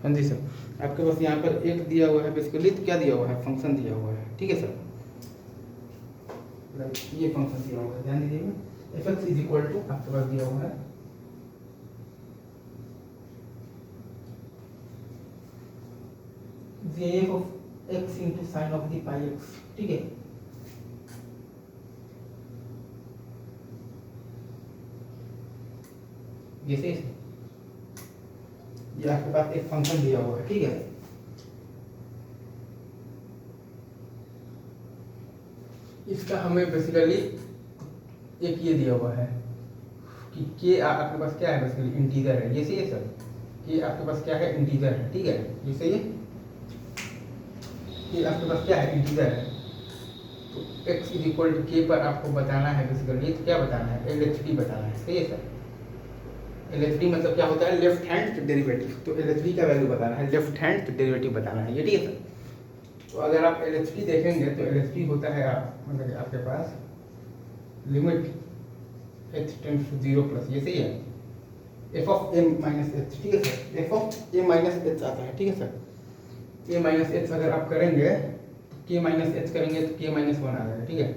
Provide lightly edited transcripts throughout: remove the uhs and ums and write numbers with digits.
हाँ जी सर, आपके पास यहाँ पर एक दिया हुआ है बेसिकली, तो क्या दिया हुआ है, फंक्शन दिया हुआ है, ठीक है सर। ये फंक्शन दिया हुआ है, ध्यान दीजिएगा। F X is equal to आपके पास दिया हुआ है J F of X into sine of the pi X, ठीक है। जैसे ये आपके पास एक फंक्शन दिया हुआ है, ठीक है। इसका हमें बेसिकली एक ये दिया हुआ है कि के आपके पास क्या है, बेसिकली इंटीजर है, जैसे ये सर कि आपके पास क्या है, इंटीजर है, ठीक है। जैसे ये आपके पास क्या है, इंटीजर है। तो x इज इक्वल टू के पर आपको बताना है बेसिकली, तो क्या बताना है, एल एच डी बताना है, सही है सर। एल एच डी मतलब क्या होता है, लेफ्ट हैंड डेरिवेटिव। तो एल एच डी का वैल्यू बताना है, लेफ्ट हैंड डेरिवेटिव बताना है, ये ठीक है सर। तो अगर आप एल एच डी देखेंगे तो एल एच डी होता है मतलब आपके पास limit h tends to 0 plus, ये सही है, F of A minus H, ठीक है sir. F of A minus h आता है, ठीक है सर। ए माइनस एच अगर आप करेंगे तो के माइनस एच करेंगे तो के माइनस वन आ जाएगा, ठीक है,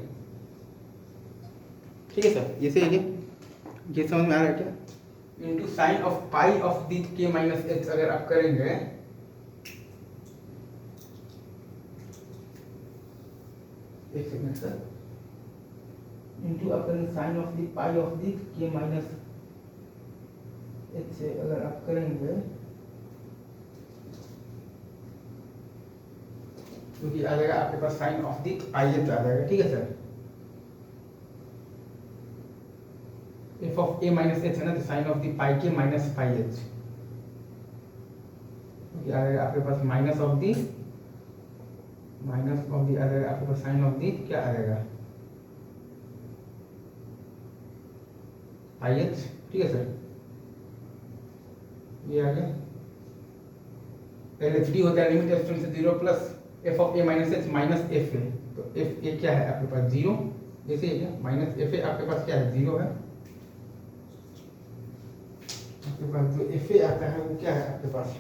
ठीक है सर। ये सही है, ये समझ में आ रहा है क्या। Into sine of pi of the के माइनस एच अगर आप करेंगे, एक सेकंड सर, इंटू आप करेंगे sine of the pi of the के माइनस एच से अगर आप करेंगे क्योंकि आ जाएगा आपके पास sine of the pi h आ जाएगा, ठीक है sir. F of A minus h है ना, तो साइन ऑफ दी पाई के माइनस पाई एच आ जाएगा आपके पास माइनस ऑफ दी आ जाएगा आपके पास साइन ऑफ दी क्या आ जाएगा, पाई एच, ठीक है सर। ये आ गया। एल एच डी होता है limit H tends to 0 plus F of A minus H minus F A. तो एफ ए क्या है आपके पास 0, जैसे ये क्या माइनस एफ ए आपके पास क्या है 0 है। आपके पास जो एफ ए आता है वो क्या है आपके पास,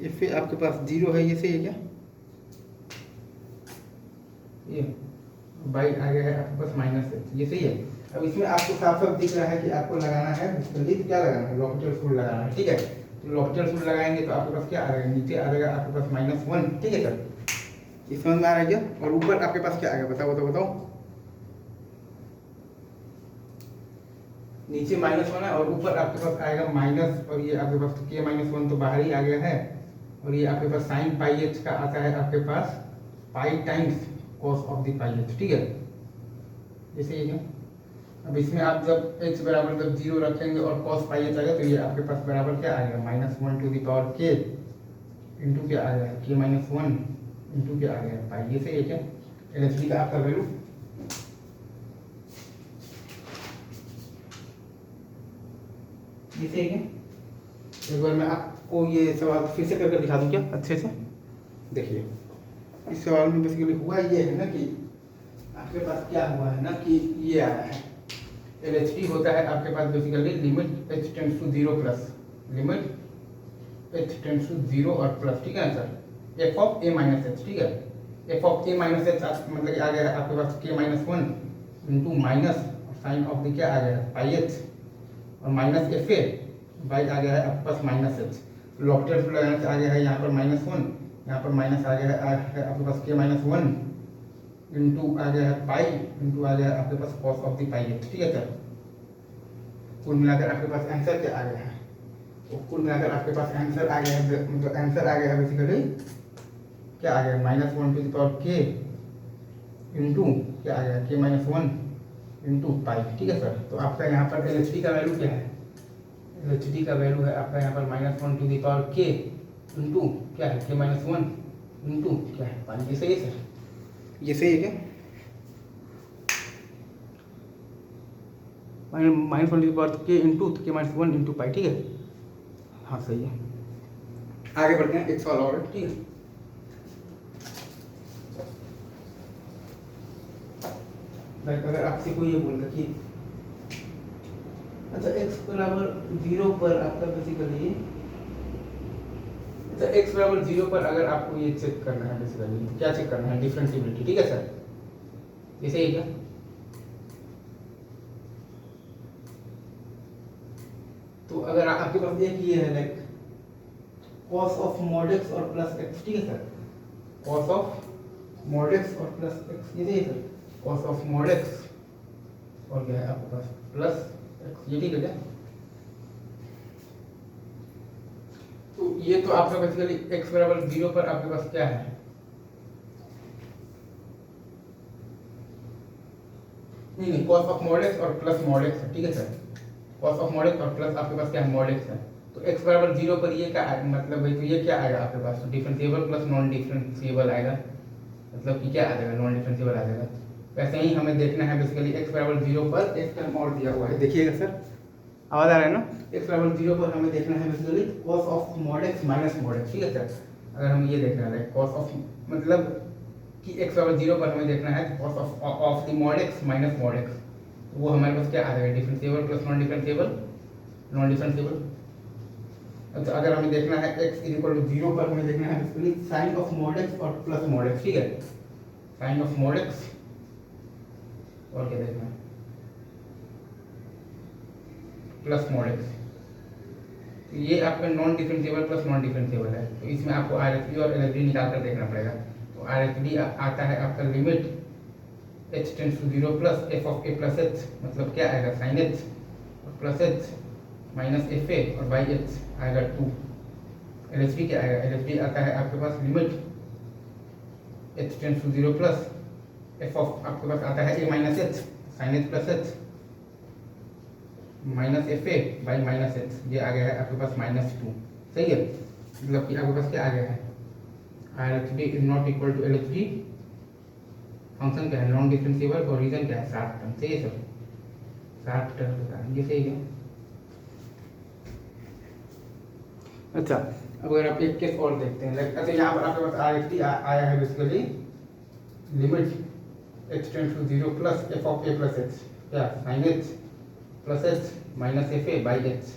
एफ ए आपके पास 0 है, ये सही है क्या, ये बाई आ गया है आपके पास माइनस एच, ये सही है। अब इसमें आपको साफ साफ दिख रहा है कि आपको लगाना है बेसिकली क्या लगाना है, लॉपिटल्स रूल लगाना है, ठीक है। तो लॉपिटल्स रूल लगाएंगे तो आपके पास क्या आ जाएगा, नीचे आ जाएगा आपके पास -1, ठीक है सर। ये समझ में आ रहा है क्या। और ऊपर आपके पास क्या आएगा, बताओ नीचे -1 है और ऊपर आपके पास आएगा माइनस, और ये आपके पास के -1 तो बाहर ही आ गया है, और ये आपके पास साइन पाई एच का आता है आपके पास pi times cos of the pi H, ठीक है, जैसे ये। अब इसमें आप जब h बराबर जब 0 रखेंगे और cos पाई एच आएगा तो ये आपके पास बराबर क्या आएगा, -1 to the power k into क्या आ गया, k माइनस 1 इंटू क्या आ गया पाई, ये सही है क्या। एल एच डी का आपका वैल्यू ये सही है क्या। एक बार मैं आपको ये सवाल फिर से करके दिखा दूं क्या अच्छे से, देखिए। इस सवाल में बेसिकली हुआ ये है ना कि आपके पास क्या हुआ है ना कि ये आया है, एल एच डी होता है आपके पास basically limit h tends to 0 plus, limit h tends to 0 और प्लस, ठीक है ना sir, F of A minus H, ठीक है। F of A minus H मतलब आ गया आपके पास के -1 into minus sine of the क्या आ गया पाई एच और माइनस एफ ए बाई आ गया है आपके पास माइनस एच। लॉपिटल्स रूल लगाने से आ गया है यहाँ पर -1, यहाँ पर माइनस आ गया है आपके पास के -1 इंटू आ गया है पाई इंटू आ गया है आपके पास cos of the pi H, ठीक है सर। कुल मिलाकर आपके पास आंसर क्या आ गया है, तो कुल मिलाकर आपके पास आंसर आ गया है, मतलब आंसर आ गया है बेसिकली क्या आ गया, -1 to the power k into क्या आ गया k -1 इंटू पाई, ठीक है सर। तो आपका यहाँ पर एल एच डी का वैल्यू क्या है, एल एच डी का वैल्यू है आपका यहाँ पर -1 to the power k into क्या है k -1 इंटू क्या है पाई, ये सही है सर, ये सही है क्या। -1 टू पावर k इंटू के -1 इंटू पाई, ठीक है, हाँ सही है। आगे बढ़ते हैं, एक सवाल और, ठीक है। अगर आपसे कोई ये बोल कि अच्छा x बराबर 0 पर आपका बेसिकली अच्छा x बराबर 0 पर अगर आपको ये चेक करना है बेसिकली, तो क्या चेक करना है? डिफरेंशिएबिलिटी, ठीक है सर, ये सही है क्या? तो अगर आपके पास एक ये है like cos of mod x और प्लस x, ठीक है sir, cos of mod x और प्लस x, ये सही है sir, cos of mod x और क्या है आपके पास प्लस x, ये ठीक है क्या? तो ये तो आपका बेसिकली x बराबर 0 पर आपके पास क्या है? नहीं cos ऑफ mod x और प्लस mod x है, ठीक है sir, cos of mod x और प्लस आपके पास क्या है? mod x है। तो x बराबर 0 पर ये क्या आएगा? मतलब भाई तो ये क्या आएगा आपके पास? डिफरेंशिएबल प्लस नॉन डिफरेंशिएबल आएगा, मतलब कि क्या आ जाएगा? नॉन डिफरेंशिएबल आ जाएगा। वैसे ही हमें देखना है बेसिकली x बराबर 0 पर एक टर्म और दिया हुआ है, देखिएगा सर, आवाज आ रहा है ना? x बराबर 0 पर हमें देखना है basically cos of mod x minus mod x, ठीक है सर। अगर हम ये देखना है cos ऑफ मतलब कि x बराबर 0 पर हमें देखना है cos of the mod x minus mod x, वो हमारे पास क्या आ जाएगा? Differentiable plus non differentiable, non differentiable. अच्छा अगर हमें देखना है x इक्वल टू 0 पर हमें देखना है basically sine of mod x और प्लस mod x, ठीक है, साइन ऑफ mod x और क्या देखना है? Plus mod x। तो ये आपका non differentiable plus non differentiable है, तो इसमें आपको RHD और LHD निकाल कर देखना पड़ेगा। तो RHD आता है आपका limit h tends to 0 plus f of a plus h, मतलब क्या आएगा? साइन h और plus h minus F A और बाई h आएगा 2। LHD क्या आएगा? LHD आता है आपके पास limit h tends to 0 plus f of आपके पास आता है a minus h sine h plus h minus F A by minus H, ये आ गया है आपके पास -2, सही है। मतलब कि आपके पास क्या आ गया है? RHD is not equal to LHD, function क्या है? नॉन डिफरेंशिएबल और रीजन क्या है? शार्प टर्म, सही है सर, शार्प टर्म के कारण, ये सही है। अच्छा अब अगर आप एक केस और देखते हैं लाइक, अच्छा यहाँ पर आपके पास RHD आया है basically limit h tends to 0 plus f of a plus h, क्या sine h plus H minus F A by H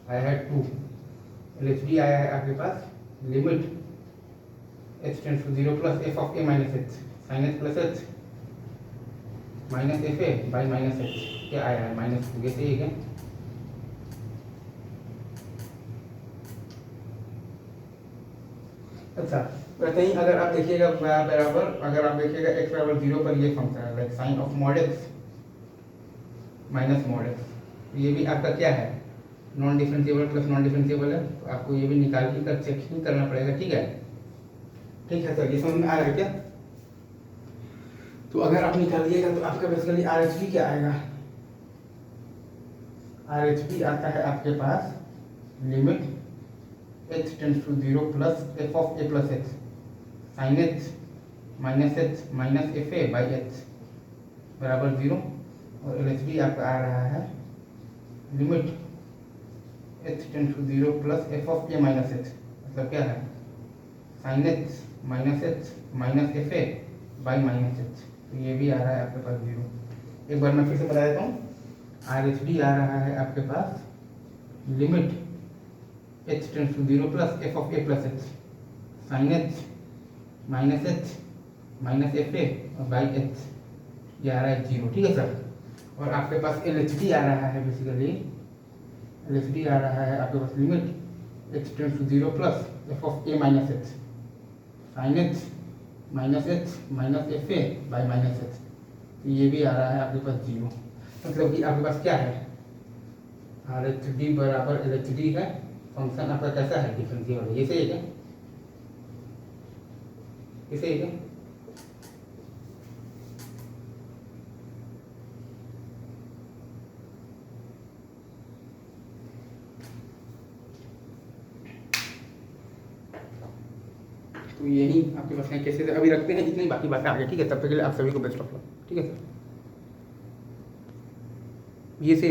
आया है 2। LHD आया है आपके पास limit h tends to 0 plus f of a minus H sine h plus H minus F A by minus H, क्या आया है? -2, ये सही है क्या? अच्छा वैसे ही अगर आप देखिएगा बराबर, अगर आप देखिएगा x बराबर 0 पर ये फंक्शन है like sine of mod x minus mod x, तो ये भी आपका क्या है? Non differentiable plus non differentiable है, तो आपको ये भी निकाल के कर चेक ही करना पड़ेगा, ठीक है, ठीक है सर, ये समझ में आ रहा है क्या? तो अगर आप निकालिएगा तो आपका बेसिकली RHD क्या आएगा? RHD आता है आपके पास limit h tends to 0 plus f of a plus h sine h minus F A by h बराबर 0, और LHD आपका आ रहा है limit h tends to 0 plus f of a minus h, मतलब क्या है? Sine h minus F A by minus h, तो ये भी आ रहा है आपके पास 0। एक बार मैं फिर से बता देता हूँ, RHD आ रहा है आपके पास limit h tends to 0 plus f of a plus h sine h minus F A और बाई h, ये आ रहा है 0, ठीक है सर। और आपके पास LHD आ रहा है बेसिकली, LHD आ रहा है आपके पास limit h tends to 0 plus f of a minus h sine h minus F A by minus h, तो ये भी आ रहा है आपके पास 0। मतलब कि आपके पास क्या है? RHD बराबर LHD है, फंक्शन आपका कैसा है? डिफरेंशिएबल है, ये सही है क्या? ये सही है क्या? तो यही आपके पास है, कैसे अभी रखते हैं इतनी, बाकी बातें आगे, ठीक है। तब तक के लिए आप सभी को बेस्ट ऑफ लक, ठीक है सर, ये से